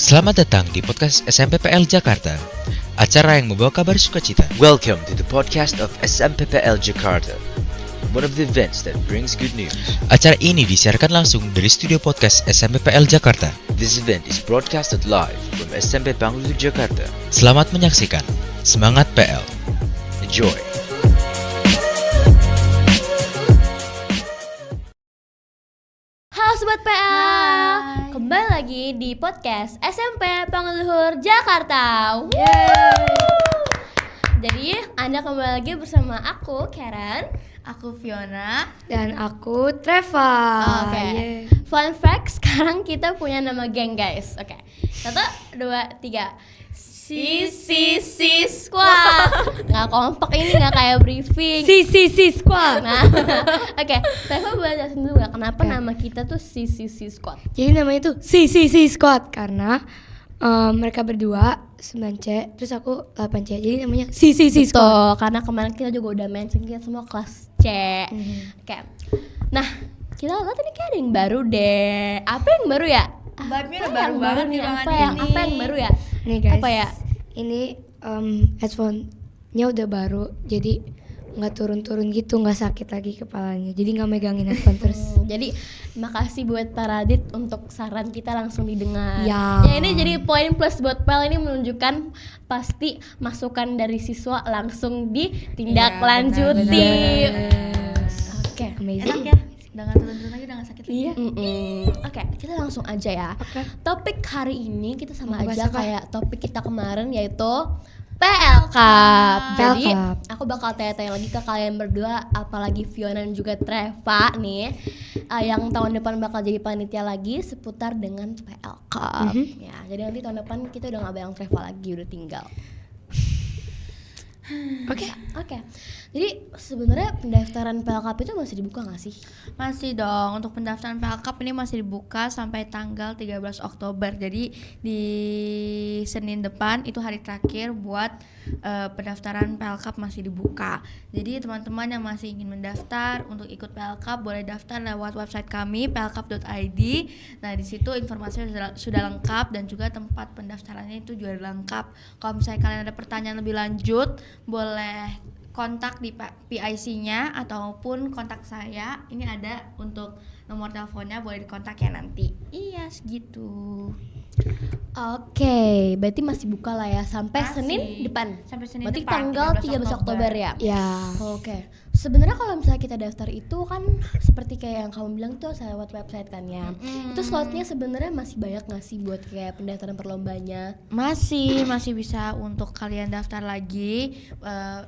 Selamat datang di podcast SMPPL Jakarta, acara yang membawa kabar sukacita. Welcome to the podcast of SMPPL Jakarta, one of the events that brings good news. Acara ini disiarkan langsung dari studio podcast SMPPL Jakarta. This event is broadcasted live from SMP Bangladesh Jakarta. Selamat menyaksikan. Semangat PL. Enjoy. Halo Sobat PL, kembali lagi di podcast SMP Pangluhur Jakarta. Jadi Anda kembali lagi bersama aku Karen, Aku Fiona. Dan aku Treva. Oke. Fun fact, sekarang kita punya nama geng guys. Oke, 1, 2, 3. Sisi Squad. Nggak kompak ini, nggak kayak briefing. Si Squad. Nah, oke. Treva boleh jelasin dulu nggak kenapa nama kita tuh Sisi Squad? Jadi namanya tuh si Squad karena mereka berdua 9C, terus aku 8C. Jadi namanya si Squad. Tuh, karena kemarin kita juga udah mention kita semua kelas C. Oke. Nah, kita lihat ini kayak ada yang baru deh. Apa yang baru ya? Vibe-nya udah Apa yang baru banget nih? di ruangan Apa yang ini. baru ya? Nih guys, Apa ya? ini headphone-nya udah baru, jadi nggak turun-turun gitu, nggak sakit lagi kepalanya. Jadi nggak megangin headphone terus. Jadi makasih buat para Radit untuk saran kita langsung didengar. Ya. Ini jadi poin plus buat PEL, ini menunjukkan pasti masukan dari siswa langsung ditindaklanjuti. Oke. Amazing. Enak ya, udah gak turun-turun lagi, udah gak sakit lagi. Iya. Oke, kita langsung aja ya. Oke. Topik hari ini kita sama Mau aja bahas apa? kayak topik kita kemarin, yaitu PL Cup. Jadi Cup. aku bakal tanya-tanya lagi ke kalian berdua, apalagi Fiona dan juga Treva nih, yang tahun depan bakal jadi panitia lagi seputar dengan PL Cup. Ya, jadi nanti tahun depan kita udah gak bareng Treva lagi, udah tinggal. Oke. Jadi sebenarnya pendaftaran PL Cup itu masih dibuka nggak sih? Masih dong, untuk pendaftaran PL Cup ini masih dibuka sampai tanggal 13 Oktober. Jadi di Senin depan itu hari terakhir buat pendaftaran PL Cup masih dibuka. Jadi teman-teman yang masih ingin mendaftar untuk ikut PL Cup boleh daftar lewat website kami plcup.id. Nah, di situ informasinya sudah lengkap dan juga tempat pendaftarannya itu juga lengkap. Kalau misalnya kalian ada pertanyaan lebih lanjut, boleh kontak di PIC-nya ataupun kontak saya. Ini ada untuk nomor teleponnya, boleh dikontak ya nanti. Iya, segitu. Oke, berarti masih buka lah ya sampai Masih. Senin depan. Sampai Senin Berarti depan, tanggal 13 Oktober ya. Ya. Oke. Sebenarnya kalau misalnya kita daftar itu kan seperti kayak yang kamu bilang tuh lewat website kan ya. Itu slotnya sebenarnya masih banyak nggak sih buat kayak pendaftaran perlombanya? Masih bisa untuk kalian daftar lagi.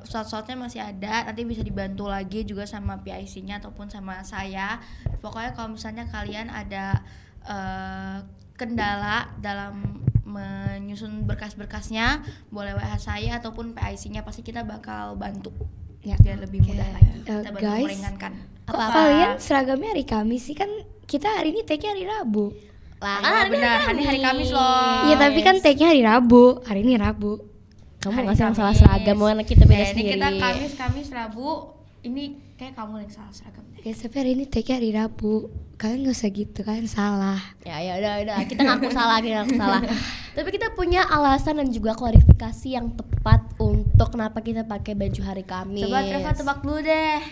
Slot-slotnya masih ada. Nanti bisa dibantu lagi juga sama PIC-nya ataupun sama saya. Pokoknya kalau misalnya kalian ada kendala dalam menyusun berkas-berkasnya, boleh WA saya ataupun PIC-nya, pasti kita bakal bantu. Ya. Biar lebih mudah lagi. Kita bantu Guys, meringankan. Kok kalian seragamnya hari Kamis sih? Kan kita hari ini take-nya hari Rabu. Lah, Ah, benar, hari Kamis loh. Iya, tapi kan take-nya hari Rabu. Hari ini Rabu. Kamu Hari nggak sih yang salah Kamis. seragam, mana kita beda Ini sendiri. kita Kamis, Rabu. Ini kayak kamu yang salah seragam deh. Ya, tapi hari ini take-nya hari Rabu. Kalian gak usah gitu, kalian salah. Ya udah, kita ngaku salah, Tapi kita punya alasan dan juga klarifikasi yang tepat untuk kenapa kita pakai baju hari Kamis. Coba Treva tebak dulu deh.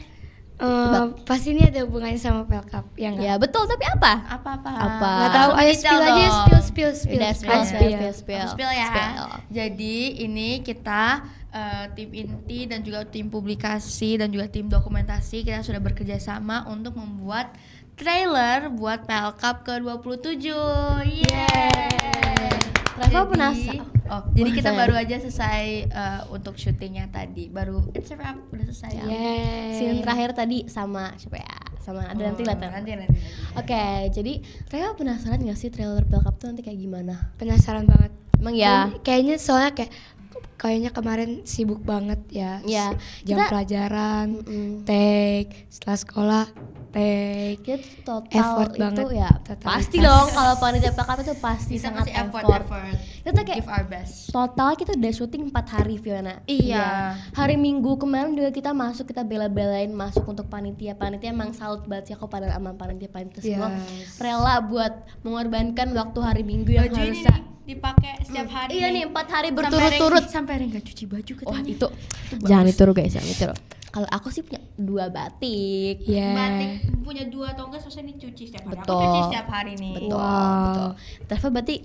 Pasti ini ada hubungannya sama PL Cup, ya nggak? Ya betul, tapi apa? Apa-apa? Nggak tahu, Langsung ayo detail spill aja, dong. spill. Udah, Spill. Spill ya. Jadi ini kita tim inti dan juga tim publikasi dan juga tim dokumentasi, kita sudah bekerja sama untuk membuat trailer buat PL Cup ke-27. Yeay. Treva penasaran. Jadi kita baru aja selesai untuk syutingnya tadi. Baru it's a wrap, udah selesai. Scene terakhir tadi sama siapa ya? Sama ada nanti lah. Nanti. Oke, jadi Treva penasaran nggak sih trailer PL Cup tuh nanti kayak gimana? Penasaran banget. Emang ya? Kayaknya soalnya kayaknya kemarin sibuk banget ya. Ya, Jam kita- pelajaran, take, setelah sekolah, take. Kita total Effort itu banget, ya totalitas. pasti dong kalau panitia PL Cup itu pasti Kita sangat kasih effort. Kita kayak Give our best. total kita udah syuting 4 hari Fiona. Iya. Hari Minggu kemarin juga kita masuk, kita bela-belain masuk untuk panitia emang salut banget sih aku pada sama panitia semua Yes. rela buat mengorbankan waktu hari Minggu yang Baju ini harusnya nih, dipakai setiap hari. Iya nih 4 hari Sampai berturut-turut. sampai ada nggak cuci baju katanya. Wah itu bagus. jangan ditiru guys, jangan ditiru. Kalau aku sih punya 2 batik. Ya. Batik punya 2 atau enggak selesai dicuci setiap hari. Aku Betul. cuci setiap hari nih. Betul, Wow. betul. Treva berarti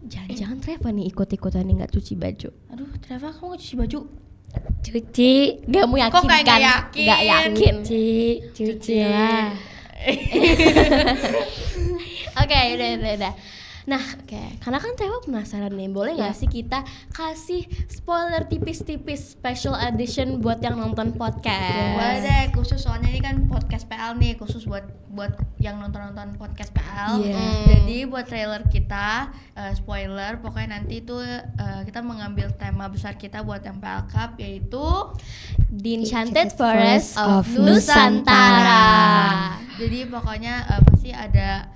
jangan-jangan Treva nih ikut-ikutan nih nggak cuci baju. Aduh, Treva kamu nggak cuci baju? Cuci, Gak mau yakin Kok kayak kan? nggak yakin? Nggak yakin. cuci lah. Oke, udah. Nah, oke. Karena kan Treva penasaran nih, boleh nggak sih kita kasih spoiler tipis-tipis special edition buat yang nonton podcast? Boleh deh, khusus soalnya ini kan podcast PL nih, khusus buat yang nonton podcast PL. Iya. Jadi buat trailer kita, spoiler, pokoknya nanti tuh kita mengambil tema besar kita buat yang PL Cup, yaitu The Enchanted Enchanted Forest Forest of of Nusantara. Jadi pokoknya pasti ada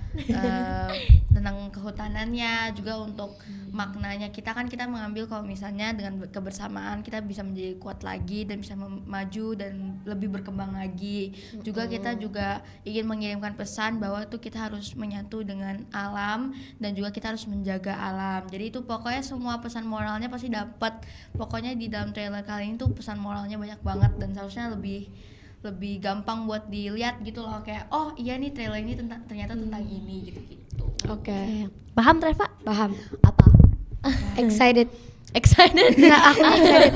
tentang kehutanannya, juga untuk maknanya. Kita mengambil kalau misalnya dengan kebersamaan kita bisa menjadi kuat lagi dan bisa maju dan lebih berkembang lagi. Juga kita juga ingin mengirimkan pesan bahwa tuh kita harus menyatu dengan alam dan juga kita harus menjaga alam. Jadi itu pokoknya semua pesan moralnya pasti dapat. Pokoknya di dalam trailer kali ini tuh pesan moralnya banyak banget dan seharusnya lebih gampang buat dilihat gitu loh, kayak oh iya nih trailer ini ternyata tentang ini gitu. Oke. Paham Treva? Paham. Apa? Excited. Excited. Nah, aku excited.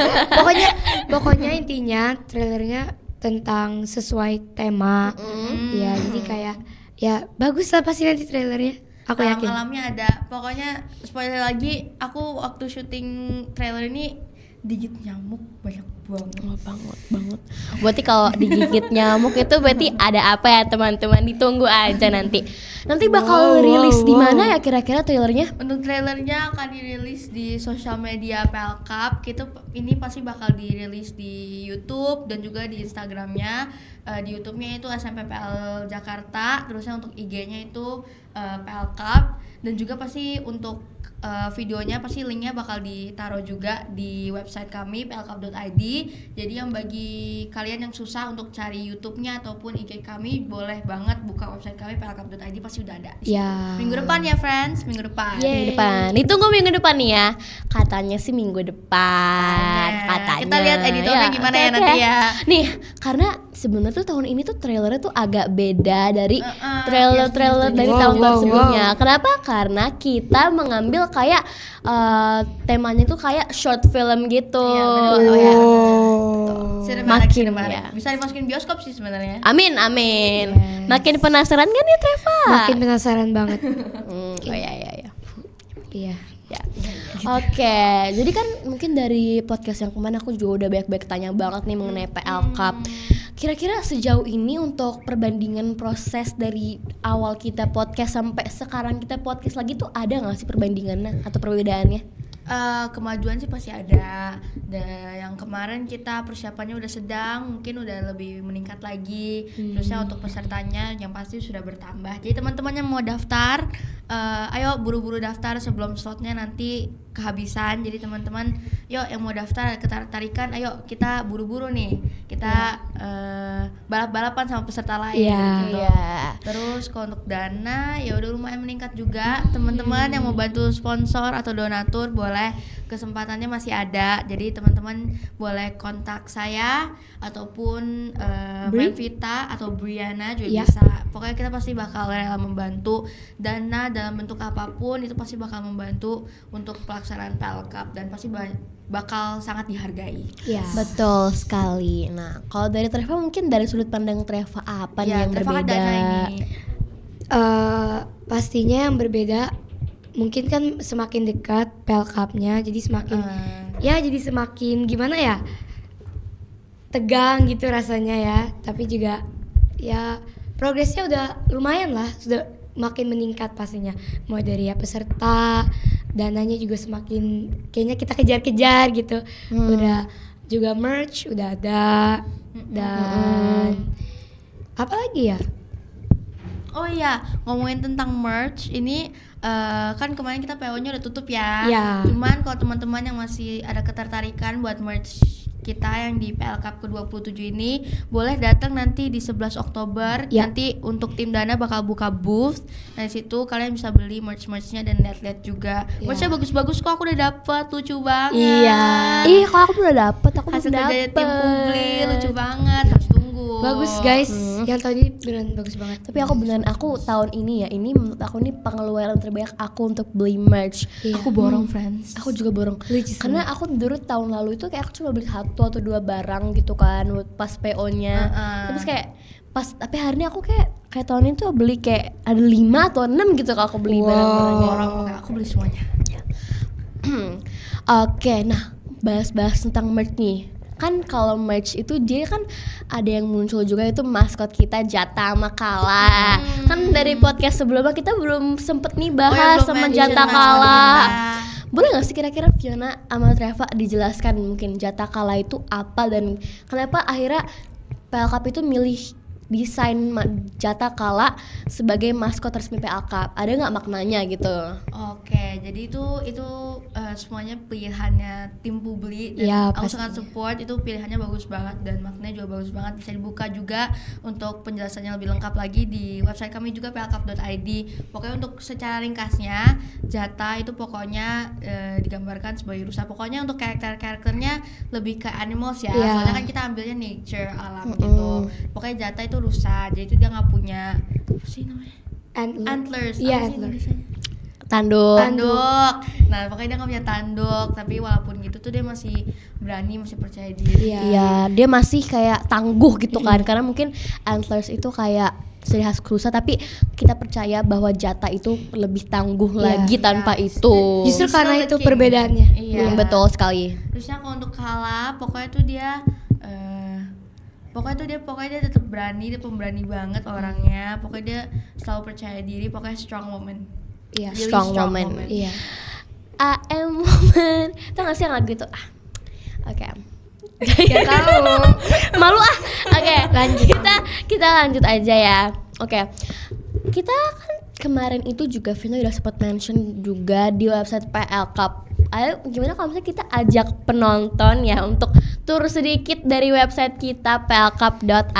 Pokoknya intinya trailernya tentang sesuai tema. Ya, jadi kayak ya bagus lah pasti nanti trailernya. Aku yakin. Alam-alamnya ada. Pokoknya spoiler lagi, aku waktu syuting trailer ini digigit nyamuk banyak banget. Oh, banget. Berarti kalau digigit nyamuk itu berarti ada apa ya teman-teman? Ditunggu aja nanti. Nanti bakal rilis di mana ya kira-kira trailernya? Untuk trailernya akan dirilis di sosial media PL Cup. Ini pasti bakal dirilis di YouTube dan juga di Instagramnya. Di YouTube-nya itu SMPPL Jakarta. Terusnya untuk IG-nya itu PL Cup. Dan juga pasti untuk videonya pasti linknya bakal ditaruh juga di website kami plcup.id. Jadi yang bagi kalian yang susah untuk cari YouTube-nya ataupun IG kami, boleh banget buka website kami plcup.id, pasti udah ada. Ya. Minggu depan ya friends, minggu depan. Minggu depan. Ditunggu minggu depan nih ya. Katanya sih minggu depan. Katanya. Kita lihat editornya gimana ya nanti ya. Nih, karena sebenarnya tuh tahun ini tuh trailernya tuh agak beda dari iya, trailer-trailer dari Wow, tahun-tahun wow, sebelumnya. Kenapa? Karena kita mengambil kayak temanya tuh kayak short film gitu. Iya, bener. Oh, ya. Cinematic. ya. Bisa dimasukin bioskop sih sebenarnya. Amin. Makin penasaran kan ya Treva? Makin penasaran banget. Oh ya. Iya. Ya. Oke, jadi kan mungkin dari podcast yang kemarin aku juga udah banyak tanya banget nih mengenai PL Cup. Kira-kira sejauh ini untuk perbandingan proses dari awal kita podcast sampai sekarang kita podcast lagi tuh ada nggak sih perbandingannya atau perbedaannya? Kemajuan sih pasti ada. Yang kemarin kita persiapannya udah sedang, mungkin udah lebih meningkat lagi. Terusnya untuk pesertanya yang pasti sudah bertambah. Jadi teman-teman yang mau daftar, ayo buru-buru daftar sebelum slotnya nanti kehabisan. Jadi teman-teman, yuk yang mau daftar ketertarikan, ayo kita buru-buru nih. Kita balap-balapan sama peserta lain. Gitu. Terus kalau untuk dana ya udah lumayan meningkat juga. Teman-teman yang mau bantu sponsor atau donatur boleh, kesempatannya masih ada. Jadi teman-teman boleh kontak saya ataupun Vita atau Briana juga bisa. Pokoknya kita pasti bakal rela membantu. Dana dalam bentuk apapun itu pasti bakal membantu untuk pelaksanaan PL Cup dan pasti bakal sangat dihargai. Iya. Betul sekali. Nah, kalau dari Treva mungkin dari sudut pandang Treva apa nih yang Treva kan berbeda? dana ini. Pastinya yang berbeda mungkin kan semakin dekat PL Cup-nya, jadi semakin jadi semakin gimana ya, tegang gitu rasanya ya. Tapi juga ya progresnya udah lumayan lah, sudah makin meningkat pastinya. Mulai dari ya peserta, dananya juga semakin kayaknya kita kejar-kejar gitu. Udah juga merch udah ada dan apa lagi ya? Oh iya, ngomongin tentang merch ini kan kemarin kita PO-nya udah tutup ya. Iya. Cuman kalau teman-teman yang masih ada ketertarikan buat merch kita yang di PL Cup ke-27 ini boleh datang nanti di 11 Oktober. Ya. Nanti untuk tim Dana bakal buka booth. Nah, di situ kalian bisa beli merch-merchnya dan lihat-lihat juga. Ya. Merchnya bagus-bagus kok, aku udah dapet, lucu banget. Iya. Ih, kalau aku udah dapet, aku Hasil belum kerja dapet. tim Publi lucu banget, harus tunggu. Bagus guys, yang tadi beneran bagus banget. Tapi aku beneran, aku tahun ini ya, ini menurut aku ini pengeluaran terbanyak aku untuk beli merch. Iya. Aku borong friends. Aku juga borong. Lucu Karena aku dulu tahun lalu itu kayak aku cuma beli 1 atau 2 barang gitu kan buat pas PO-nya. Terus kayak pas tapi hari ini aku kayak tahun ini tuh beli kayak ada 5 atau 6 gitu kalau aku beli barang-barangnya. borong, pokoknya aku beli semuanya. Oke, nah bahas-bahas tentang merch nih. Kan kalau merch itu dia kan ada yang muncul juga itu maskot kita Jata Makala. Kan dari podcast sebelumnya kita belum sempet nih bahas belum sama mention Jata maskot Kala. kita. Boleh gak sih kira-kira Fiona sama Treva dijelaskan mungkin Jata Kala itu apa dan kenapa akhirnya PL Cup itu milih desain Jata Kala sebagai maskot resmi PL Cup? Ada nggak maknanya gitu? Oke, jadi itu semuanya pilihannya tim Publi dan Ya, aku pastinya. sangat support, itu pilihannya bagus banget dan maknanya juga bagus banget. Bisa dibuka juga untuk penjelasannya lebih lengkap lagi di website kami juga plcup.id. Pokoknya untuk secara ringkasnya Jata itu pokoknya digambarkan sebagai rusa. Pokoknya untuk karakternya lebih ke animals ya. Ya. Soalnya kan kita ambilnya nature alam gitu. Pokoknya Jata itu rusa, jadi itu dia nggak punya apa sih namanya? Antlers. Iya, Apa sih antlers. Indonesianya? Tanduk. Nah pokoknya dia nggak punya tanduk, tapi walaupun gitu tuh dia masih berani, masih percaya diri. Iya. Iya, dia masih kayak tangguh gitu kan. Karena mungkin antlers itu kayak ciri khas rusa, tapi kita percaya bahwa Jata itu lebih tangguh lagi tanpa itu. Justru He's karena not the itu king. perbedaannya. Iya. Betul sekali. Terusnya kalau untuk Kala, pokoknya tuh dia pokoknya dia tetap berani, dia pemberani banget orangnya. Pokoknya dia selalu percaya diri, pokoknya strong woman. Iya. Really Strong woman. Iya. I am woman. Tau gak sih yang lagu itu? Oke. Gak tahu. Malu Oke, lanjut. Kita lanjut aja ya. Oke. Kita kan kemarin itu juga Vino udah sempat mention juga di website PL Cup. Ayo gimana kalau misalnya kita ajak penonton ya untuk tur sedikit dari website kita plcup.id.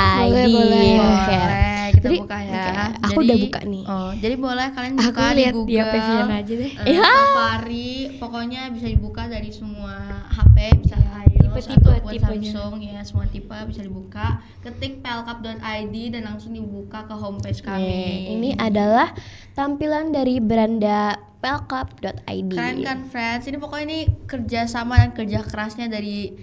Boleh. Oke. Boleh, kita Jadi, buka ya. oke, aku udah buka nih. Oh, jadi boleh kalian Aku buka di lihat di Google. HP Fiona aja deh. Safari, pokoknya bisa dibuka dari semua HP, bisa iOS tipe-tipe, ataupun tipenya. Samsung ya, semua tipe bisa dibuka. Ketik plcup.id dan langsung dibuka ke homepage kami. Ini adalah tampilan dari beranda plcup.id. Keren kan friends, ini pokoknya ini kerja sama dan kerja kerasnya dari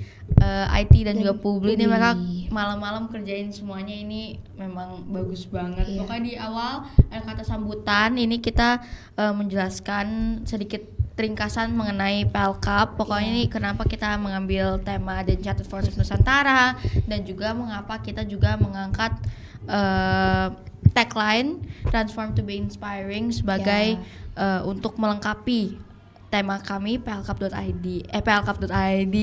IT dan juga Publi. Ini mereka malam-malam kerjain semuanya, ini memang bagus banget. Iya. Pokoknya di awal ada kata sambutan, ini kita menjelaskan sedikit ringkasan mengenai PL Cup. Pokoknya ini kenapa kita mengambil tema The Enchanted Forest of Nusantara dan juga mengapa kita juga mengangkat tagline Transform to be Inspiring sebagai untuk melengkapi tema kami plcup.id. plcup.id.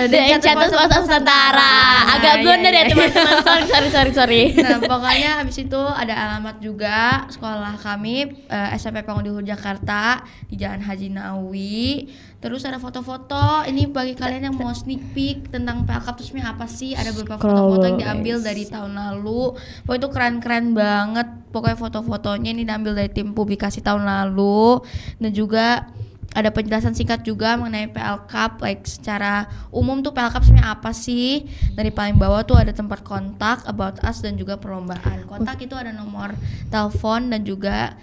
The Enchanted Forest of Nusantara. Agak blunder ya teman-teman. Sorry. Nah, pokoknya habis itu ada alamat juga sekolah kami SMP Pangudi Jakarta di Jalan Haji Nawawi. Terus ada foto-foto. Ini bagi kalian yang mau sneak peek tentang PL Cup resmi apa sih? Ada beberapa foto-foto yang diambil dari tahun lalu. Pokoknya itu keren-keren banget. Pokoknya foto-fotonya ini diambil dari tim publikasi tahun lalu dan juga ada penjelasan singkat juga mengenai PL Cup, like secara umum tuh PL Cup sebenarnya apa sih. Dari paling bawah tuh ada tempat kontak, about us dan juga perlombaan. Kontak itu ada nomor telepon dan juga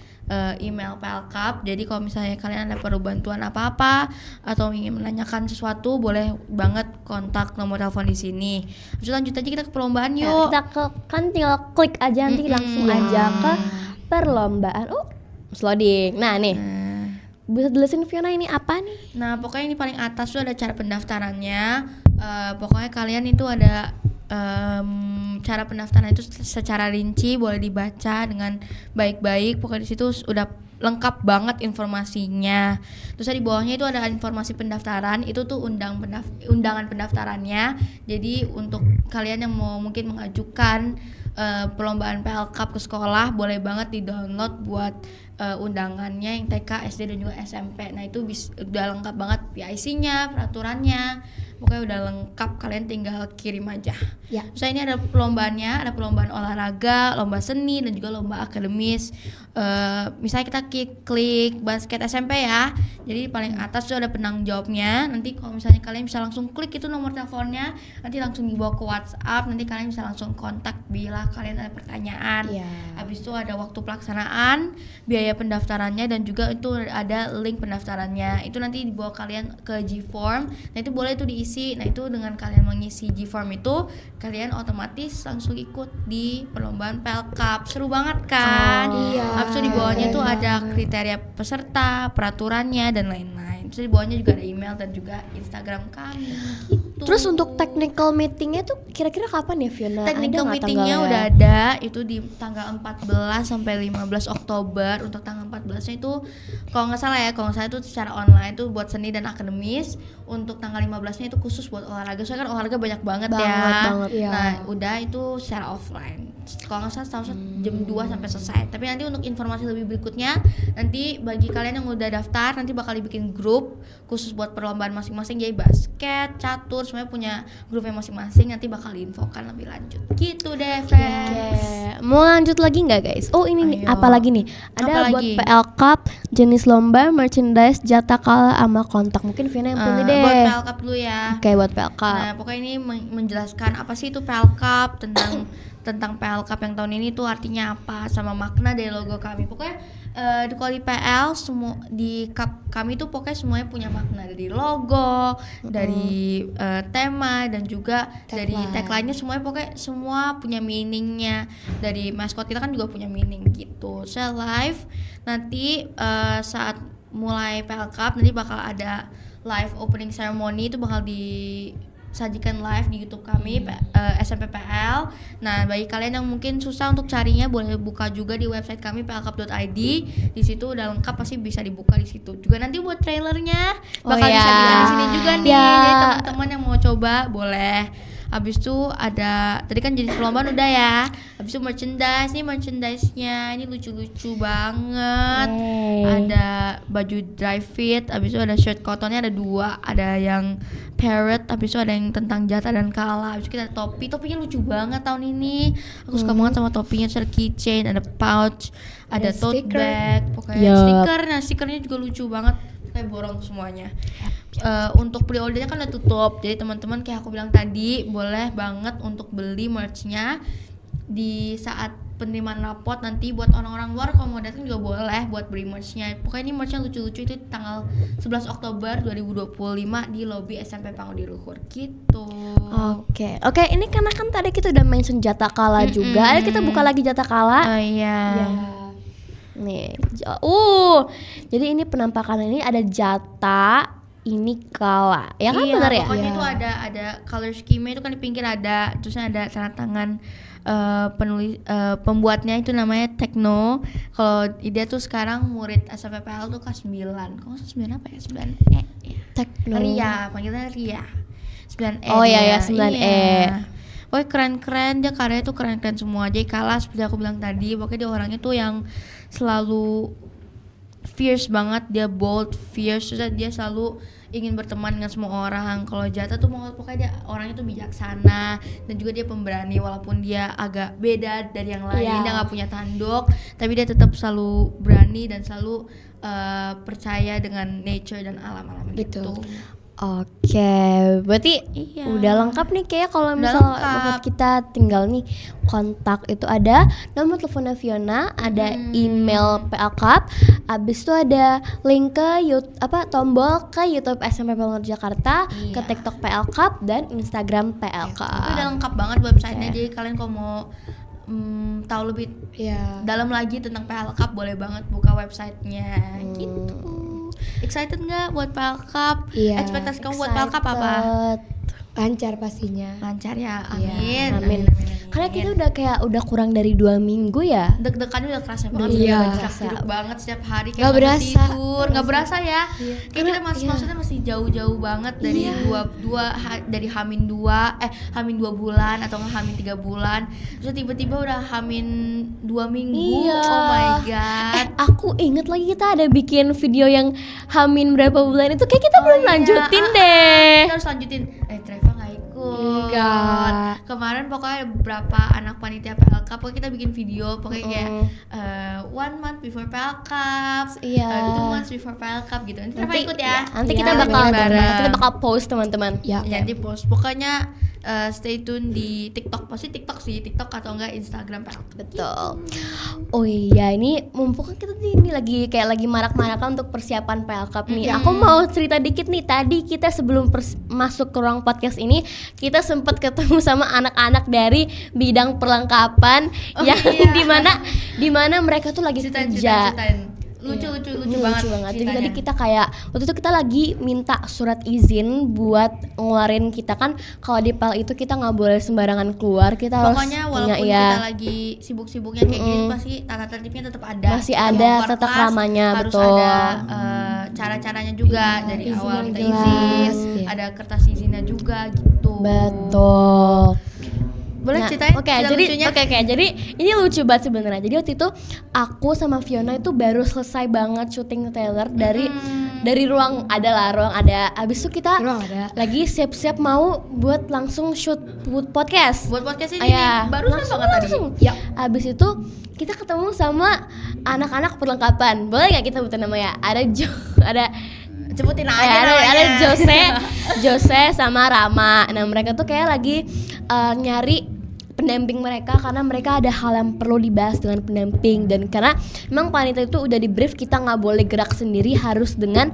email PL Cup. Jadi kalau misalnya kalian ada perlu bantuan apa-apa atau ingin menanyakan sesuatu, boleh banget kontak nomor telepon di sini. Terus lanjut aja kita ke perlombaan yuk. Kan tinggal klik aja nanti langsung aja ke perlombaan. Loading. Nah nih, bisa jelasin Fiona ini apa nih? Nah pokoknya ini paling atas tuh ada cara pendaftarannya. Pokoknya kalian itu ada cara pendaftaran itu secara rinci, boleh dibaca dengan baik-baik. Pokoknya di situ udah lengkap banget informasinya. Terus di bawahnya itu ada informasi pendaftaran. Itu tuh undangan pendaftarannya. Jadi untuk kalian yang mau mungkin mengajukan perlombaan PL Cup ke sekolah, boleh banget di-download buat undangannya yang TK, SD dan juga SMP. Nah itu udah lengkap banget PIC-nya, peraturannya, pokoknya udah lengkap, kalian tinggal kirim aja. Ya. So ini ada perlombaannya, ada perlombaan olahraga, lomba seni dan juga lomba akademis. Misalnya kita klik basket SMP ya, jadi paling atas tuh ada penanggung jawabnya. Nanti kalau misalnya kalian bisa langsung klik itu nomor teleponnya, nanti langsung dibawa ke WhatsApp, nanti kalian bisa langsung kontak bila kalian ada pertanyaan. Iya. Habis itu ada waktu pelaksanaan, biaya pendaftarannya dan juga itu ada link pendaftarannya. Itu nanti dibawa kalian ke G-Form. Nah itu boleh itu diisi. Nah itu dengan kalian mengisi G-Form itu, kalian otomatis langsung ikut di perlombaan PL Cup. Seru banget kan? Iya. Habis itu di bawahnya keren tuh ada banget. kriteria peserta, peraturannya dan lain-lain. Terus di bawahnya juga ada email dan juga Instagram kami. Gitu. Terus untuk technical meetingnya tuh kira-kira kapan ya Fiona? Technical Ada nggak meetingnya tanggalnya? udah ada, itu di tanggal 14 sampai 15 Oktober. Untuk tanggal 14-nya itu kalau nggak salah itu secara online tuh buat seni dan akademis. Untuk tanggal 15-nya itu khusus buat olahraga. Soalnya kan olahraga banyak banget ya. Banget, iya. Nah, udah itu secara offline. Kalau nggak salah setahu saya jam 2 sampai selesai. Tapi nanti untuk informasi lebih berikutnya, nanti bagi kalian yang udah daftar nanti bakal dibikin grup khusus buat perlombaan masing-masing, jadi basket, catur, semuanya punya grupnya masing-masing, nanti bakal diinfokan lebih lanjut. Gitu deh, friends. Oke, mau lanjut lagi nggak guys? Oh ini nih, Ayo. apa lagi nih? Ada Apa buat lagi? PL Cup, jenis lomba, merchandise, jatah kalah, sama kontak. Mungkin Fiona yang pilih deh. Buat PL Cup dulu ya. Oke, buat PL Cup. Nah, pokoknya ini menjelaskan apa sih itu PL Cup, tentang PL Cup yang tahun ini tuh artinya apa, sama makna dari logo kami. Pokoknya kalau di PL semua di Cup kami tuh pokoknya semuanya punya makna, dari logo, dari tema dan juga dari tagline-nya, semuanya pokoknya semua punya meaningnya. Dari maskot kita kan juga punya meaning gitu. Saya live nanti saat mulai PL Cup nanti bakal ada live opening ceremony, itu bakal disajikan live di YouTube kami SMPPL. Nah, bagi kalian yang mungkin susah untuk carinya, boleh buka juga di website kami plcup.id. Di situ udah lengkap, pasti bisa dibuka di situ. Juga nanti buat trailernya bakal ya. disajikan di sini juga nih. Ya. Jadi teman-teman yang mau coba boleh. Habis itu ada, tadi kan jenis perlombaan udah ya. Habis itu merchandise-nya ini lucu-lucu banget. Yeay. Ada baju dry fit, habis itu ada shirt cottonnya ada 2, ada yang parrot, habis itu ada yang tentang jatah dan kalah. Habis itu kita ada topinya lucu banget tahun ini. Aku suka banget sama topinya, ada keychain, ada pouch, ada tote stiker. bag, pokoknya Yup. stiker. Nah, stikernya juga lucu banget. Kayak borong semuanya. Untuk pre-ordernya kan udah tutup, jadi teman-teman kayak aku bilang tadi boleh banget untuk beli merchnya di saat penerimaan rapot nanti. Buat orang-orang luar kalau mau datang juga boleh buat beli merchnya. Pokoknya ini merchnya lucu-lucu, itu tanggal 11 Oktober 2025 di lobi SMP Pangudi Luhur gitu. Oke, ini karena kan tadi kita udah mention jatah kalah juga. Ayo kita buka lagi jatah kalah. Oh iya. Nih, jadi ini penampakan ini ada jatah ini kalah, ya kan Iya, benar ya? pokoknya itu ada color scheme itu kan di pinggir ada, terusnya ada tanda tangan pembuatnya itu namanya Tekno. Kalau dia tuh sekarang murid SMPPL tuh kelas 9. Kok 9 apa ya? 9E ya. Tekno. Ria, panggilnya Ria. 9E. Oh iya, dia. 9E. Iya. Pokoknya keren-keren, dia karyanya tuh keren-keren semua. Jadi kalah seperti aku bilang tadi, pokoknya dia orangnya tuh yang selalu fierce banget, dia bold, fierce, terus dia selalu ingin berteman dengan semua orang. Kalau jatah tuh pokoknya dia orangnya tuh bijaksana dan juga dia pemberani, walaupun dia agak beda dari yang lain, dia nggak punya tanduk, tapi dia tetap selalu berani dan selalu percaya dengan nature dan alam-alam gitu. Oke, berarti Iya. udah lengkap nih kayak kalau Udah misal lengkap. buat kita tinggal nih kontak itu ada nomor teleponnya Fiona, ada email PL Cup, abis itu ada link ke tombol ke YouTube SMP Pangudi Jakarta, ke Iya. TikTok PL Cup dan Instagram PL Cup. Itu udah lengkap banget websitenya, jadi kalian kalau mau tahu lebih dalam lagi tentang PL Cup boleh banget buka websitenya gitu. Excited nggak buat PL Cup? Iya, Ekspektasi kamu buat PL Cup apa? lancar pastinya. Lancar ya, Iya, amin. amin. Karena kita udah kurang dari 2 minggu ya. Deg-degannya udah kerasa banget, Iya. udah gerak-geruk banget setiap hari kayak Nggak nggak berasa. tidur, nggak berasa ya. Kayak kita maksudnya masih jauh-jauh banget dari dari hamin 2 bulan atau nggak hamin 3 bulan. Terus tiba-tiba udah hamin 2 minggu. Iya. Oh my god. Aku inget lagi kita ada bikin video yang hamin berapa bulan itu kayak kita belum lanjutin deh. Kita harus lanjutin. Treva nggak ikut. Enggak. Kemarin pokoknya ada beberapa anak panitia PLK pokoknya kita bikin video pokoknya kayak 1 month before PLK, Iya. 2 months before PLK gitu. Nanti Treva ikut ya. Nanti Iya, kita bakal bareng. post teman-teman. Ya. Ya, nanti post. Pokoknya stay tune di TikTok, pasti TikTok atau enggak Instagram PLK. Betul. Oh iya, ini mumpung kan kita ini lagi marak-marakan untuk persiapan PLK nih. Aku mau cerita dikit nih. Tadi kita sebelum masuk ke ruang podcast ini, kita sempat ketemu sama anak-anak dari bidang perlengkapan yang di mana mereka tuh lagi kerja. Ceritain. Lucu banget. Jadi tadi kita kayak waktu itu kita lagi minta surat izin buat ngeluarin kita kan kalau di PL itu kita nggak boleh sembarangan keluar, kita Pokoknya harus punya walaupun ya kita lagi sibuk-sibuknya kayak gini pasti tata tertibnya tetap ada. Masih Kita ada mau keluar tata kelas, keramanya, harus betul. ada cara-caranya juga dari izin awal yang kita jelas, izin, iya. ada kertas izinnya juga gitu. betul. Boleh Nah, ceritain? Oke, cerita jadi lucunya? jadi ini lucu banget sebenarnya. Jadi waktu itu aku sama Fiona itu baru selesai banget syuting trailer dari ruang ada. Abis itu kita Ruang ada. lagi siap-siap mau buat langsung shoot podcast. Buat podcast ini Iya, barusan banget tadi. Ya. Abis itu kita ketemu sama anak-anak perlengkapan. Boleh nggak kita sebutin nama ya? Ada Sebutin aja ada namanya. Jose sama Rama. Nah mereka tuh kayak lagi nyari pendamping mereka karena mereka ada hal yang perlu dibahas dengan pendamping, dan karena memang panitia itu udah di brief kita nggak boleh gerak sendiri, harus dengan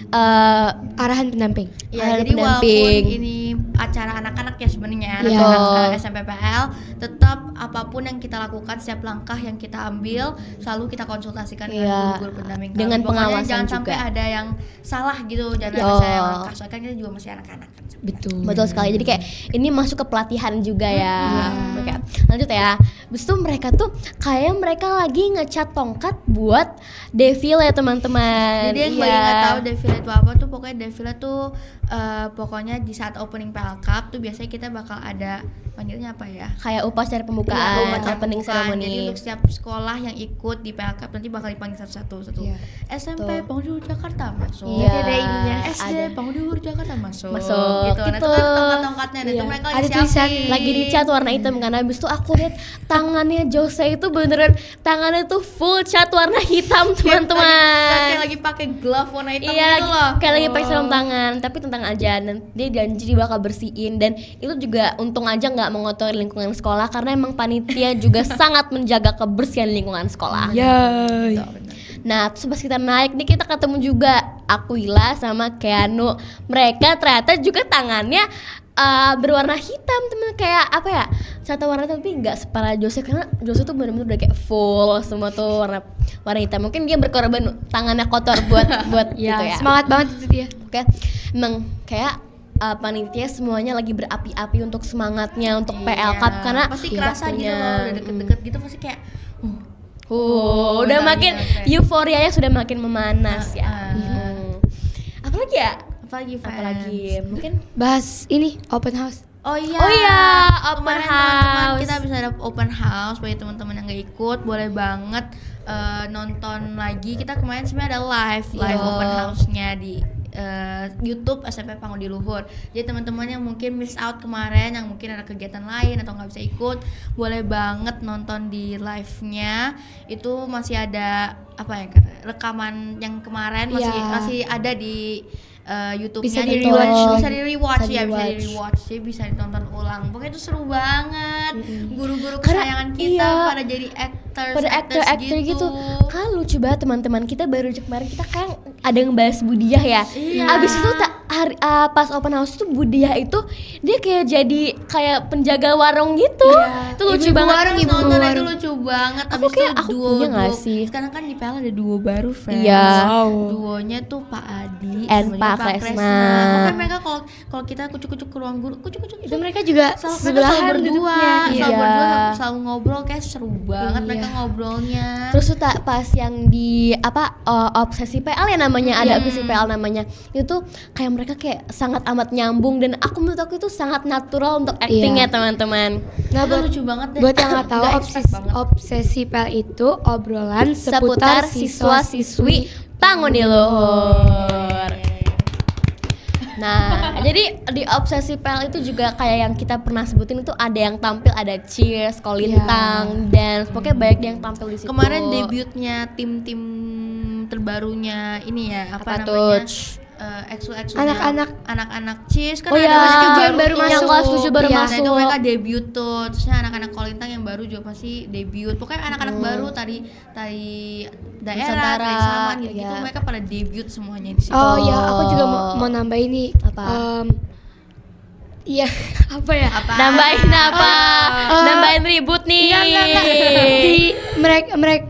Arahan pendamping. Ya, Ada jadi walaupun pendamping. ini acara anak-anak ya sebenarnya Iya. anak-anak SMPPL, tetap apapun yang kita lakukan, setiap langkah yang kita ambil selalu kita konsultasikan Iya. dengan guru-guru pendamping. Dengan Pokoknya pengawasan jangan juga. sampai ada yang salah gitu, jangan Iya. ada salah langkah. Soalnya kan kita juga masih anak-anak kan. Betul sekali. Jadi kayak ini masuk ke pelatihan juga ya. Oke, lanjut ya. Habis itu mereka tuh kayak mereka lagi ngecat tongkat buat defile ya teman-teman. Jadi yang gue nggak tahu defile itu apa tuh, pokoknya defile tuh pokoknya di saat opening PL Cup tuh biasanya kita bakal ada panggilnya apa ya? Kayak upacara pembukaan, Iya, upacara opening pembukaan. ceremony. Jadi untuk setiap sekolah yang ikut di PL Cup nanti bakal dipanggil satu-satu. Iya. SMP Pengdur Jakarta masuk. Iya, ada ininya. SD ada. Pengdur Jakarta masuk. Masuk, Gitu. Nah, itu gitu. kan tongkat-tongkatnya dan Iya. itu mereka Ada lagi tulisan, siapin. Lagi dicat warna hitam kan. Habis itu aku lihat tangannya Jose itu beneran tangannya tuh full cat warna hitam teman-teman. Kayak lagi pakai glove warna hitam Iya, gitu loh. kayak lagi pakai sarung tangan, tapi tentang aja, dan dia janji dia bakal bersihin, dan itu juga untung aja nggak mengotori lingkungan sekolah karena emang panitia juga sangat menjaga kebersihan lingkungan sekolah. Ya. Nah, terus pas kita naik nih kita ketemu juga Aquila sama Keanu. Mereka ternyata juga tangannya berwarna hitam teman, kayak apa ya, satu warna tapi nggak separah Jose, karena Jose tuh benar-benar udah kayak full semua tuh warna hitam. Mungkin dia berkorban tangannya kotor buat gitu ya. Semangat banget itu dia. Oke, emang kayak panitia semuanya lagi berapi-api untuk semangatnya untuk PL Cup karena pasti kerasa gitu waktunya. loh, udah deket-deket gitu pasti kayak Udah udah makin gitu, euforianya sudah makin memanas ya. Apalagi ya? apalagi fans. Apalagi mungkin Bahas ini open house. Oh iya. Oh iya, open Kemarin teman-teman house. kita bisa ada open house bagi teman-teman yang nggak ikut, boleh banget nonton lagi. Kita kemarin sebenarnya ada live open house-nya di YouTube SMP Pangudi Luhur. Jadi teman-teman yang mungkin miss out kemarin, yang mungkin ada kegiatan lain atau nggak bisa ikut, boleh banget nonton di live-nya. Itu masih ada apa ya, rekaman yang kemarin masih ada di YouTube-nya, Bisa di-rewatch. bisa di-rewatch Bisa ya, bisa di-rewatch. di-rewatch, jadi bisa ditonton ulang. Pokoknya itu seru banget. Guru-guru Karena kesayangan kita iya. pada jadi pada aktor-aktor gitu. Kan lucu banget teman-teman, kita baru kemarin kita kan ada yang bahas Budiah ya. Abis itu pas open house tuh Budiah itu dia kayak jadi kayak penjaga warung gitu. Itu lucu banget. Ibu warung itu lucu banget. Aku Abis kayak itu aku duo punya nggak sih? Sekarang kan di PL ada duo baru, fans. Iya. Duonya tuh Pak Adi And sama Pak Kresna. Kresna. Kan mereka kalau kita kucuk-kucuk ke ruang guru, kucuk-kucuk Itu mereka juga selalu sebelahan berdua, duduknya. Iya. selalu ngobrol, kayak seru banget mereka ngobrolnya. Terus tuh pas yang di obsesi PL ya namanya, ada obsesi PL namanya. Itu kayak mereka kayak sangat amat nyambung dan menurut aku itu sangat natural untuk actingnya teman-teman. Nah, Itu lucu banget deh. buat yang nggak tahu, Nggak expect banget. obsesi PL itu obrolan Seputar siswa-siswi Panguni Luhur. Nah, jadi di obsesi PL itu juga kayak yang kita pernah sebutin itu ada yang tampil, ada Cheers, Kolintang, dance, pokoknya banyak yang tampil di situ. Kemarin debutnya tim-tim terbarunya ini ya, apa namanya? Touch. EXO Anak-anak Cheers kan Oh ada ya, kelas 7 yang baru yang masuk. kelas 7 baru Iya. Nah masuk. itu mereka debut tuh, terusnya anak-anak Kolintang yang baru juga pasti debut. Pokoknya anak-anak baru tadi daerah, Nusantara, dari Saman gitu, iya. mereka pada debut semuanya di situ. Oh ya, aku juga mau nambah ini. Apa? Iya, apa ya? Nambahin apa? Nambahin ribut nih. Enggak. Di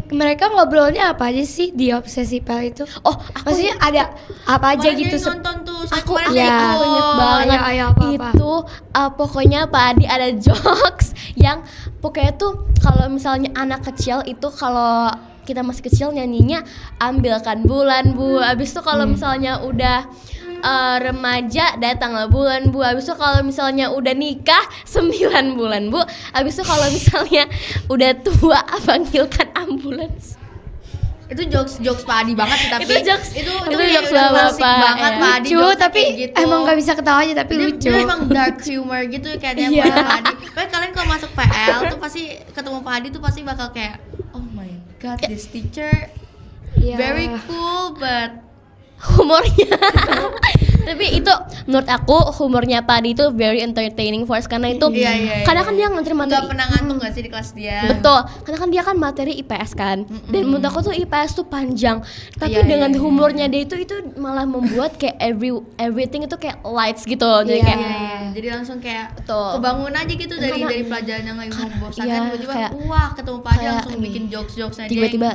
mereka ngobrolnya apa aja sih di obsesi PL itu? Oh, aku Maksudnya ada apa aja Kemarin gitu? dia nonton tuh, saya aku kemarin ya, aku inget banget ayo, apa-apa. itu pokoknya Pak Adi ada jokes yang pokoknya tuh kalau misalnya anak kecil itu kalau kita masih kecil nyanyinya ambilkan bulan bu, abis itu kalau misalnya udah remaja datanglah bulan bu, abis itu kalau misalnya udah nikah 9 bulan bu, abis itu kalau misalnya udah tua panggilkan ambulans. itu jokes Pak Adi banget sih, tapi Itu jokes kayak Bapak, klasik banget ya. Pak Adi, Lucu, jokesnya tapi kayak gitu. emang gak bisa ketawa aja, tapi dia, lucu. dia emang dark humor gitu kayaknya Iya. Pak Adi. Pokoknya kalian kalau masuk PL tuh pasti ketemu Pak Adi tuh pasti bakal kayak oh my god, this teacher Iya. very cool but humornya. Tapi itu menurut aku humornya Padi itu very entertaining for us karena itu Iya. karena kan dia ngantri nggak materi. pernah ngantuk nggak sih di kelas dia. Betul, karena kan dia kan materi IPS kan. Dan menurut aku tuh IPS tuh panjang. Tapi Iya, dengan iya. humornya dia itu malah membuat kayak everything itu kayak lights gitu. Jadi Iya. kayak Iya. Jadi langsung kayak Betul. kebangun aja gitu dari Karena- pelajaran yang lagi membosankan, iya, tiba-tiba kayak- wah ketemu Pak Adi kayak langsung bikin jokes-jokesnya dia. tiba-tiba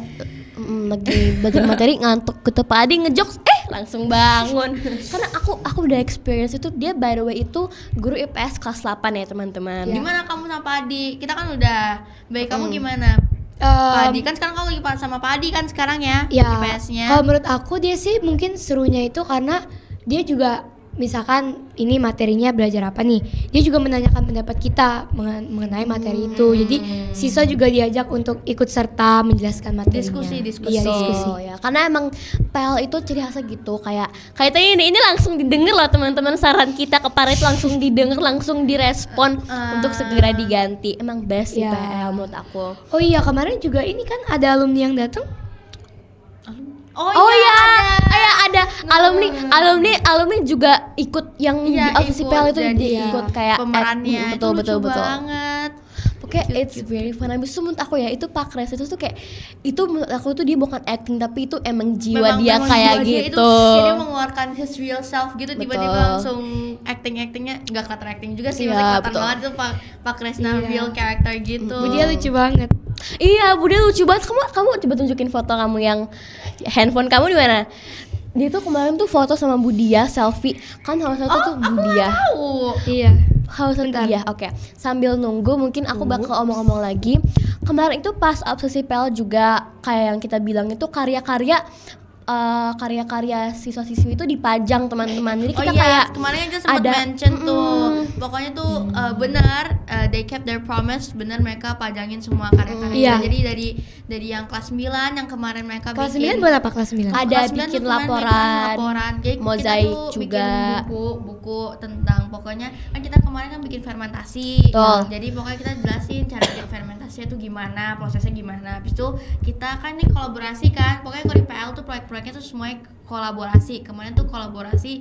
lagi belajar materi ngantuk ke Pak Adi ngejokes langsung bangun. Karena aku udah experience itu, dia by the way itu guru IPS kelas 8 ya teman-teman. Gimana kamu sama Pak Adi? Kita kan udah baik, kamu gimana? Pak Adi kan sekarang kamu lagi sama Pak Adi kan sekarang ya, Ya, IPS-nya. kalau menurut aku dia sih mungkin serunya itu karena dia juga misalkan ini materinya belajar apa nih, dia juga menanyakan pendapat kita mengenai materi itu. Jadi siswa juga diajak untuk ikut serta menjelaskan materinya. Diskusi. Iya, Betul, diskusi. ya. Karena emang PL itu ciri khasnya gitu, kayak tadi ini langsung didengar loh teman-teman, saran kita ke Para itu langsung didengar, langsung direspon untuk segera diganti. Emang best sih Ya. PL menurut aku. Oh iya, kemarin juga ini kan ada alumni yang datang. Oh iya, ada alumni juga ikut yang di obsesi PL itu ikut kayak pemerannya. betul Itu lucu betul. banget. Oke, it's very fun. Habis itu menurut aku ya, itu Pak Kres itu tuh kayak itu menurut aku tuh dia bukan acting tapi itu emang jiwa dia memang kayak jiwa dia gitu. itu, dia mengeluarkan his real self gitu, tiba-tiba Betul. langsung actingnya nggak kelihatan acting juga sih, Iya, maksudnya kelihatan betul. banget itu Pak Kresna real character gitu. Dia lucu banget. Iya, Bude lucu banget. Kamu coba tunjukin foto kamu yang handphone kamu di mana? Dia tuh kemarin tuh foto sama Budia selfie. Kan salah satu tuh Budia. Iya. Harus Budia. Oke. Sambil nunggu mungkin aku bakal omong-omong lagi. Kemarin itu pas obsesi PL juga kayak yang kita bilang itu karya-karya siswa-siswi itu dipajang teman-teman. Jadi kita kayak kemarin aja sempat ada- mention tuh, pokoknya tuh benar, they kept their promise, benar mereka pajangin semua karya-karya. Iya. Jadi dari yang kelas 9 yang kemarin mereka Kelas bikin 9 buat apa kelas 9? Ada kelas 9 bikin tuh kemarin laporan, Jadi mozaik kita tuh juga. bikin buku tentang, pokoknya kan kita kemarin kan bikin fermentasi. Betul. Jadi pokoknya kita jelasin cara bikin fermentasinya tuh gimana, prosesnya gimana. Habis itu kita kan ini kolaborasi kan, pokoknya kalau di PL tuh proyek-proyeknya tuh semuanya kolaborasi. Kemarin tuh kolaborasi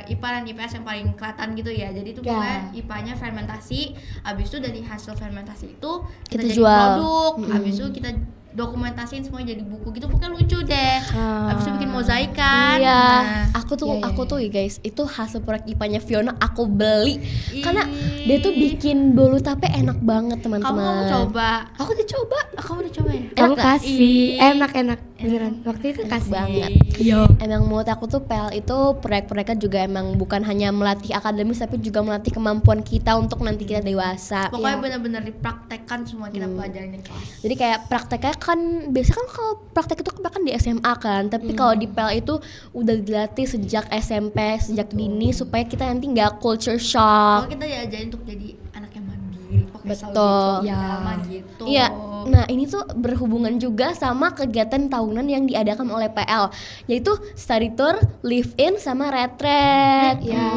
IPA dan IPS yang paling kelihatan gitu ya. Jadi tuh pokoknya IPA-nya fermentasi, habis itu dari hasil fermentasi itu kita jadi jual. produk, habis itu kita dokumentasiin semuanya jadi buku gitu, pokoknya lucu deh. Habis itu bikin mozaik kan. Iya, Nah, aku tuh Iya, aku iya. tuh ya guys, itu hasil proyek IPA-nya Fiona aku beli karena Ih. dia tuh bikin bolu tape enak banget kamu teman-teman. coba. Aku udah coba. Kamu udah coba ya? Kamu nggak? kasih. Ih. Enak beneran. Waktu itu Enak kasih banget. Yo. Emang menurut aku tuh PL itu proyek-proyeknya juga emang bukan hanya melatih akademis tapi juga melatih kemampuan kita untuk nanti kita dewasa. Pokoknya Iya. benar-benar dipraktekkan semua kita pelajarin di kelas. Jadi kayak prakteknya kan biasanya kan kalau praktek itu kan di SMA kan, tapi kalau di PL itu udah dilatih sejak SMP, sejak dini supaya kita nanti nggak culture shock. Kalau kita diajarin untuk jadi anak yang mandiri, pakai Betul. gitu, Ya. drama gitu. Iya, nah ini tuh berhubungan juga sama kegiatan tahunan yang diadakan oleh PL, yaitu study tour, live in, sama retreat. Ya.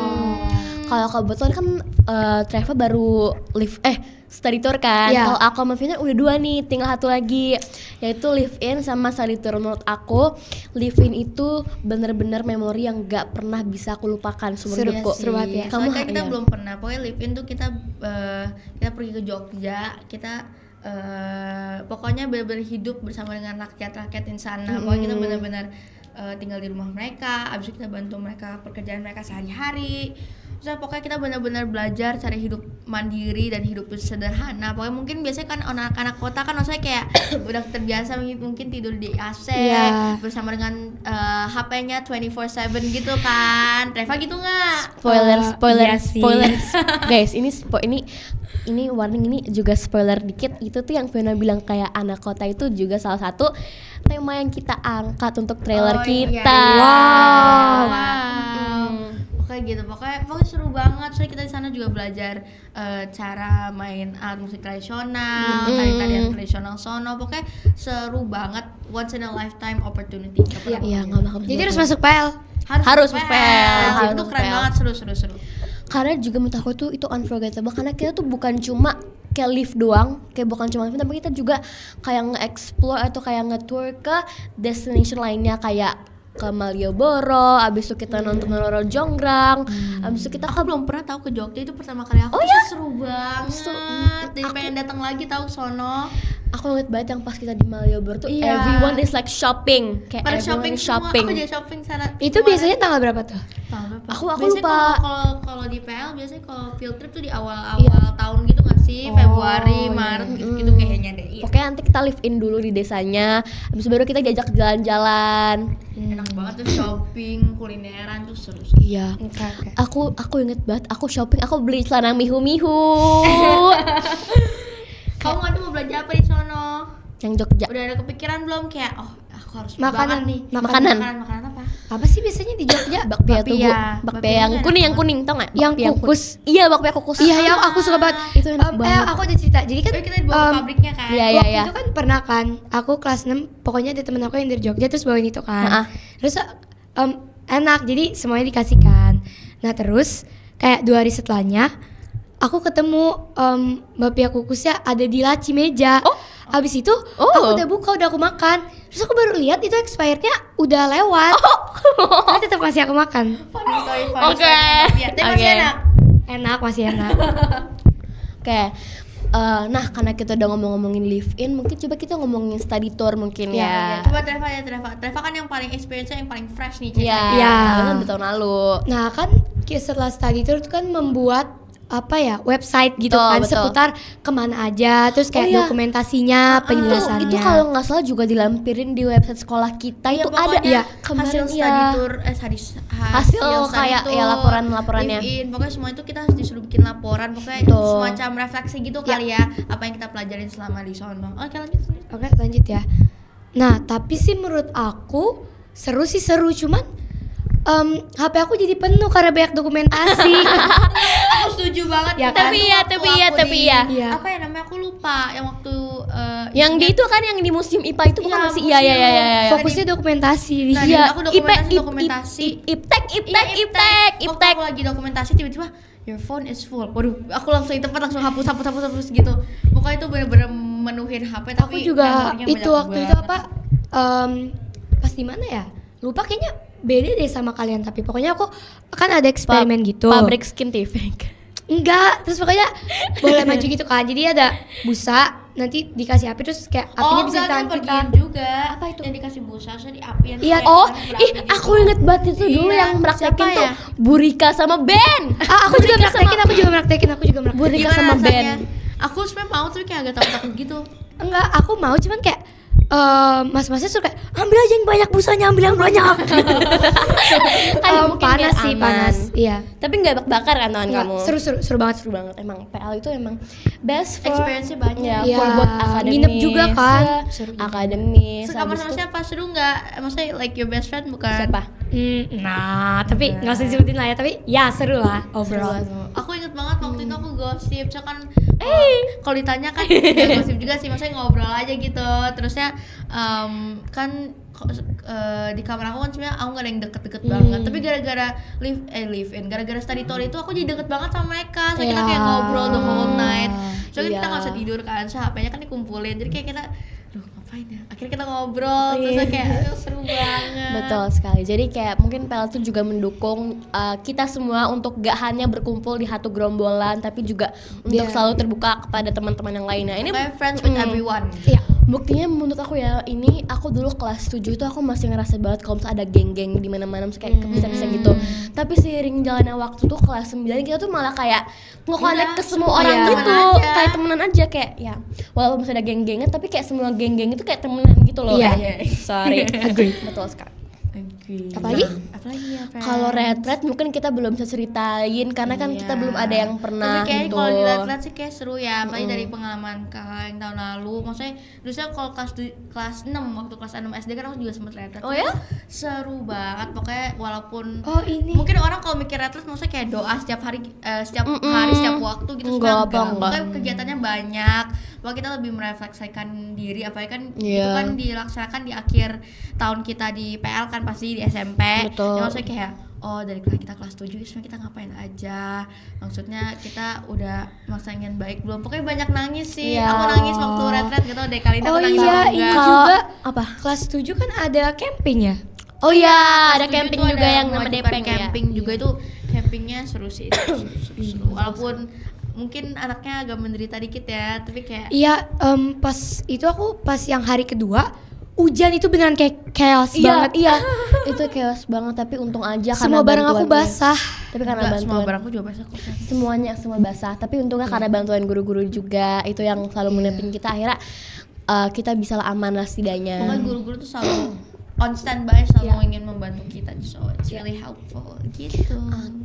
Kalau kebetulan kan Treva baru study tour kan. Iya. Kalau aku sama Fiona udah 2 nih, tinggal 1 lagi, yaitu live in sama study tour. Menurut aku live in itu bener-bener memori yang gak pernah bisa aku lupakan seumur Seru- hidupku. seru banget ya. Kamu Soalnya kita iya. belum pernah. Pokoknya live in tuh kita pergi ke Jogja, kita pokoknya benar-benar hidup bersama dengan rakyat-rakyat di sana. Pokoknya kita benar-benar tinggal di rumah mereka, abis itu kita bantu mereka pekerjaan mereka sehari-hari. Terus pokoknya kita benar-benar belajar cara hidup mandiri dan hidup sederhana. Pokoknya mungkin biasanya kan anak-anak kota kan maksudnya kayak udah terbiasa mungkin tidur di AC Iya. bersama dengan HP-nya 24/7 gitu kan. Reva gitu nggak? Iya sih. Guys, ini warning, ini juga spoiler dikit. Itu tuh yang Fiona bilang kayak anak kota itu juga salah satu tema yang kita angkat untuk trailer Oh, iya. kita. Wow. Pokoknya gitu, pokoknya seru banget. Soalnya kita di sana juga belajar cara main alat musik tradisional, tari-tarian tradisional sono. Pokoknya seru banget, once in a lifetime opportunity. Iya, nggak bakal Jadi harus masuk PL. Harus masuk PL. Harus Itu masuk keren PL. banget, seru. Karena juga menurut aku tuh itu unforgettable karena kita tuh bukan cuma kayak live doang, kayak bukan cuma live, tapi kita juga kayak nge-explore atau kayak nge-tour ke destination lainnya kayak ke Malioboro, abis itu kita nonton Roro Jonggrang, abis itu kita Aku belum pernah tahu ke Jogja, itu pertama kali aku. Oh ya? Seru banget. Jadi pengen datang lagi tahu sono. aku inget banget yang pas kita di Malioboro tuh Iya. everyone is like shopping, kayak Pada everyone shopping is semua, shopping. aku juga shopping sana. Itu biasanya tanggal berapa tuh? Aku Biasanya lupa. kalau di PL biasanya kalau field trip tuh di awal-awal tahun gitu nggak sih? Februari, Maret gitu-gitu kayaknya deh. Iya. Pokoknya nanti kita live in dulu di desanya, abis itu baru kita diajak jalan-jalan. Enak banget tuh shopping, kulineran tuh seru. Iya. Oke. Aku inget banget, aku shopping, aku beli celana mihu-mihu. Kamu nggak tuh mau belanja apa di sono? Yang Jogja. Udah ada kepikiran belum kayak aku harus Makanan banget nih. Makanan. Makanan apa? Apa sih biasanya di Jogja? Bakpia tuh, Bu. Bakpia. Bakpia yang Bakpia kuning, enak yang kuning, tau gak? Yang Bakpia kukus. Iya, bakpia kukus. Iya, yang aku suka banget. Itu enak banget. Aku ada cerita. Jadi kan Tapi kita dibawa ke pabriknya kan. Iya, waktu iya. itu kan pernah kan, aku kelas 6, pokoknya ada temen aku yang dari Jogja terus bawain itu kan. Ha-ha. Terus enak, jadi semuanya dikasihkan. Nah terus kayak 2 hari setelahnya, aku ketemu bapia kukusnya ada di laci meja. Habis itu aku udah buka, udah aku makan. Terus aku baru lihat itu expirednya udah lewat. Tapi tetap masih aku makan. Oke. Tapi masih Oke. enak. Enak, masih enak. Oke. Nah, karena kita udah ngomongin live in, mungkin coba kita ngomongin study tour mungkin ya. Coba Treva kan yang paling experience-nya yang paling fresh nih. Iya. Iya. Kan udah tahun lalu. Nah kan setelah study tour itu kan membuat website gitu Betul, kan betul. seputar kemana aja, terus kayak iya. dokumentasinya, penjelasannya. Itu kalau nggak salah juga dilampirin di website sekolah kita Iya, itu pokoknya ada ya hasil kemarin study ya. tour, Hasil study kayak, tour, ya, laporan-laporannya. live in, pokoknya semua itu kita harus disuruh bikin laporan, pokoknya Betul. semacam refleksi gitu kali ya, apa yang kita pelajarin selama di sono. Oke lanjut. Oke lanjut ya. Nah tapi sih menurut aku seru, cuman HP aku jadi penuh karena banyak dokumentasi. Aku setuju banget. Ya kan? Tapi ya, Waktu tapi ya, aku tapi di- ya. Iya. Apa ya namanya aku lupa yang waktu Yang di itu kan yang di museum IPA itu bukan Iya, masih iya. museum. Fokusnya dokumentasi. Tadi Iya, aku dokumentasi. Iptek. Waktu aku lagi dokumentasi tiba-tiba your phone is full. Waduh, aku langsung di tempat langsung hapus gitu. Pokoknya itu bener-bener menuhin HP Aku tapi juga memorinya itu banyak waktu itu banget. pas di mana ya? Lupa, kayaknya beda deh sama kalian, tapi pokoknya aku kan ada eksperimen gitu. Pabrik skin TV. Enggak, terus pokoknya boleh maju gitu kan. Jadi ada busa, nanti dikasih api terus kayak apinya bisa di tangan kita. pergian juga. Apa itu? Yang dikasih busa, terus di api yang Iya, kayak Oh, berapi ih gitu. aku inget banget itu dulu Iya, yang praktekin siapa tuh ya? Burika sama Ben. Aku juga praktekin, aku juga praktekin. Burika Gimana sama rasanya? Ben. Aku sebenarnya mau tapi kayak agak takut-takut gitu. Enggak, aku mau cuman kayak mas-masnya suka kayak, ambil aja yang banyak busanya, ambil yang banyak. Kan mungkin Panas biar sih, aman. panas. Iya. Tapi nggak bakar kan tangan Enggak, kamu? seru banget. Seru banget. Emang PL itu emang best for Experience-nya banyak. Ya, Iya, for both akademis. nginep juga kan. ya, Seru juga. akademis. Sekamar habis sama itu- siapa? Seru nggak? Maksudnya like your best friend bukan? Siapa? Nah, tapi nggak usah disebutin lah ya, tapi ya seru lah overall. Aku inget banget waktu itu aku gosip, so kan kalau ditanya kan nggak gosip juga sih, maksudnya ngobrol aja gitu. Terusnya kan di kamar aku kan sebenarnya aku nggak ada yang deket-deket banget, tapi gara-gara live in, gara-gara study tour itu aku jadi deket banget sama mereka. So kita Ya. kayak ngobrol the whole night. So Iya. kita nggak usah tidur kan, so HP-nya kan dikumpulin, jadi kayak kita ngapain ya? Akhirnya kita ngobrol, terus kayak seru banget. Betul sekali. Jadi kayak mungkin PL itu juga mendukung kita semua untuk gak hanya berkumpul di satu gerombolan, tapi juga untuk Iya. selalu terbuka kepada teman-teman yang lainnya. Ini Kayak friends with everyone. Iya. buktinya menurut aku ya, ini aku dulu kelas 7 itu aku masih ngerasa banget kalau misalnya ada geng-geng di mana-mana, misalnya kayak kepisah-pisah gitu. Tapi seiring jalannya waktu tuh kelas 9 kita tuh malah kayak nge-connect ke semua orang iya. gitu. Temenan aja. Kayak temenan aja kayak ya. Walaupun misalnya ada geng-gengan tapi kayak semua geng-geng itu kayak temenan gitu loh. Iya. Sorry. Agree. Betul sekali. Apalagi? Apalagi ya, friends? Kalau retret mungkin kita belum bisa ceritain karena kan kita belum ada yang pernah tapi kayaknya gitu. kalau dilihat-lihat sih kayak seru ya, apalagi dari pengalaman kakak yang tahun lalu. Maksudnya dulu saya kalau kelas 6 waktu kelas 6 SD kan aku juga sempet retret. Oh ya? Seru banget pokoknya, walaupun Oh, ini. mungkin orang kalau mikir retret maksudnya kayak doa setiap hari setiap waktu gitu. Enggak, sebenarnya enggak. Pokoknya kegiatannya banyak. Bahwa kita lebih merefleksikan diri, apalagi kan itu Iya. kan dilaksanakan di akhir tahun kita di PL kan, pasti di SMP. Betul. Yang maksudnya kayak dari kita kelas 7 sebenarnya kita ngapain aja, maksudnya kita udah maksanya baik belum, pokoknya banyak nangis sih. Iya. Aku nangis waktu retret gitu deh kali ini. Oh aku nangis iya, apa ini enggak. juga Apa? kelas 7 kan ada camping ya? Oh iya, ada Kelas camping 7 juga ada yang nama mewajibkan Depeng camping ya. juga, itu campingnya seru sih. Seru. Walaupun mungkin anaknya agak menderita dikit ya, tapi kayak Iya, pas itu aku pas yang hari kedua hujan itu beneran kayak chaos Iya, banget. iya. Itu chaos banget tapi untung aja Semua barang aku bantuannya. basah. Tapi karena enggak, semua bantuan barangku juga basah kok. semua basah, tapi untungnya karena bantuan guru-guru juga itu yang selalu menelepin kita, akhirnya kita bisa aman lah setidaknya. Pokoknya guru-guru tuh selalu on standby, selalu ingin membantu kita, so it's really helpful gitu.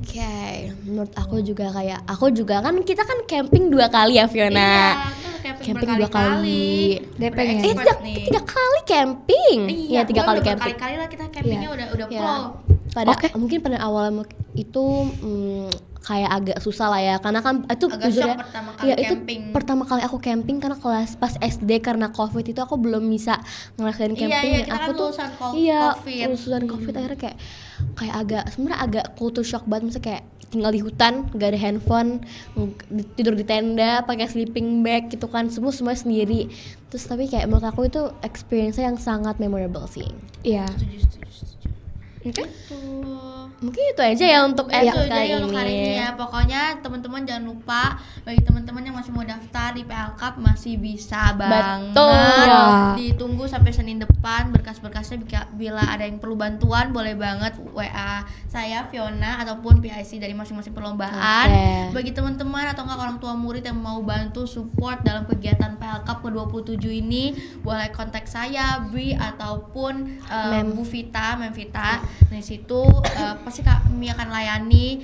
Oke, menurut aku juga kayak aku juga kan kita kan camping 2 kali ya Fiona. Iya, kan Camping 2 kali. Depeng ya? Tiga kali camping. Iya, 3 kali camping. Berkali-kali lah kita campingnya udah Ya. pro. Pada Oke. mungkin pada awalnya itu kayak agak susah lah ya, karena kan itu Agak jujur shock ya, pertama kali ya, itu camping. pertama kali aku camping karena kelas pas SD karena COVID itu aku belum bisa ngerasain Iya, camping. iya, kita Aku kan tuh lulusan COVID. lulusan COVID akhirnya kayak agak sebenarnya agak culture shock banget, misalnya kayak tinggal di hutan, gak ada handphone, tidur di tenda, pakai sleeping bag gitu kan, semua sendiri. Terus tapi kayak menurut aku itu experience-nya yang sangat memorable sih. Iya. Setuju. Oke. Mungkin itu aja ya untuk Itu episode aja kali untuk hari ini ini. ya. Pokoknya teman-teman jangan lupa, bagi teman-teman yang masih mau daftar di PL Cup masih bisa banget. Betul. Ya. Ditunggu sampai Senin depan, berkas-berkasnya bila ada yang perlu bantuan boleh banget WA saya Fiona ataupun PIC dari masing-masing perlombaan. Oke. Bagi teman-teman atau enggak orang tua murid yang mau bantu support dalam kegiatan PL Cup ke-27 ini, boleh kontak saya, Bri ataupun Bu Vita, Mem Vita. Di situ pasti kami akan layani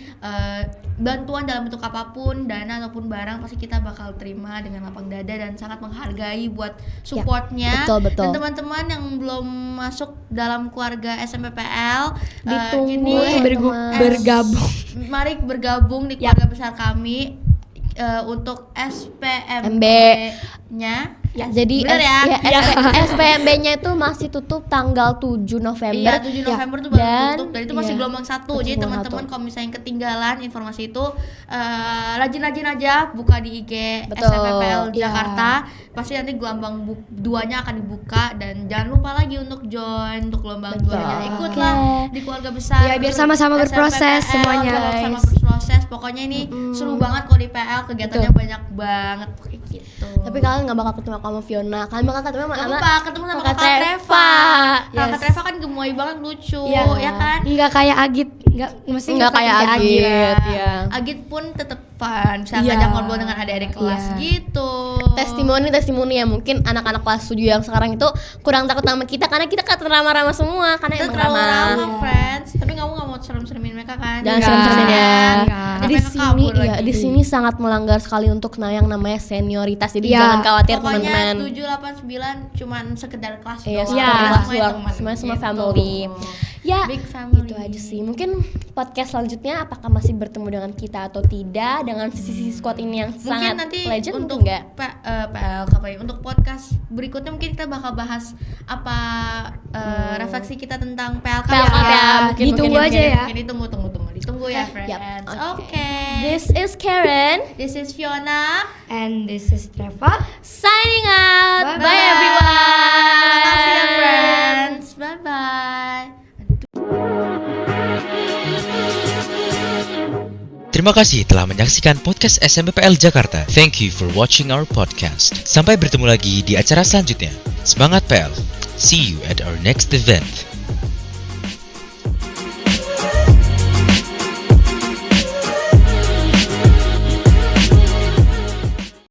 bantuan dalam bentuk apapun, dana ataupun barang, pasti kita bakal terima dengan lapang dada dan sangat menghargai buat supportnya. betul. Dan teman-teman yang belum masuk dalam keluarga SMPPL, Ditunggu ini teman-teman. bergabung. mari bergabung di keluarga besar kami. untuk SPMB-nya Ya, jadi bener ya? SPMB-nya itu masih tutup tanggal 7 November. Iya, 7 November tuh baru Dan- tutup. Dan itu masih iya, gelombang 1. Jadi masih gelombang teman-teman 1. kalau misalnya ketinggalan informasi itu rajin-rajin aja buka di IG Betul. SMPPL Iya. Jakarta. Pasti nanti gelombang 2-nya akan dibuka dan jangan lupa lagi untuk join untuk gelombang Betul. 2-nya. Ikutlah Oke. di keluarga besar. Iya, biar sama-sama berproses SMPPL, semuanya, sama guys. berproses. Pokoknya ini seru banget kalau di PL, kegiatannya Betul. banyak banget kayak gitu. Tapi kalian nggak bakal ketemu sama Fiona, kalian bakal ketemu sama Gak anak apa-apa, ketemu sama kakak kakak Treva. Kakak Yes. Treva kan gemoy banget, lucu, Iya. ya kan? Nggak kayak Agit, mesti Nggak kayak Agit, ya. Agit pun tetap fun, bisa Iya. ngajak ngobrol dengan adik-adik kelas Iya. gitu. testimoni ya, mungkin anak-anak kelas 7 yang sekarang itu kurang takut sama kita karena kita kan ramah-ramah semua karena Kita emang terlalu ramah. ramah, friends. Tapi kamu gak mau serem-seremin mereka kan? Jangan Enggak. serem-seremin ya. Enggak. Di Mereka sini kabur ya, lagi. di sini sangat melanggar sekali untuk yang namanya senioritas. Jadi Iya. jangan khawatir Pokoknya teman-teman. 7, 8, 9 cuman sekedar kelas Iya, doang. sekedar kelas Semuanya doang. teman, Semuanya semua gitu. family. Ya, Big family. itu aja sih. Mungkin podcast selanjutnya apakah masih bertemu dengan kita atau tidak dengan sisi squad ini yang Mungkin sangat nanti legend untuk mungkin enggak? PL apa ya, untuk podcast berikutnya mungkin kita bakal bahas apa refleksi kita tentang PLK PLK ya, mungkin, ditunggu mungkin, aja ya. Mungkin ditunggu ya, friends. Yap, Oke. This is Karen This is Fiona. And this is Treva. signing out. Bye-bye. Bye everyone. Makasih ya, friends. Bye bye. Terima kasih telah menyaksikan podcast SMPPL Jakarta. Thank you for watching our podcast. Sampai bertemu lagi di acara selanjutnya. Semangat PL. See you at our next event.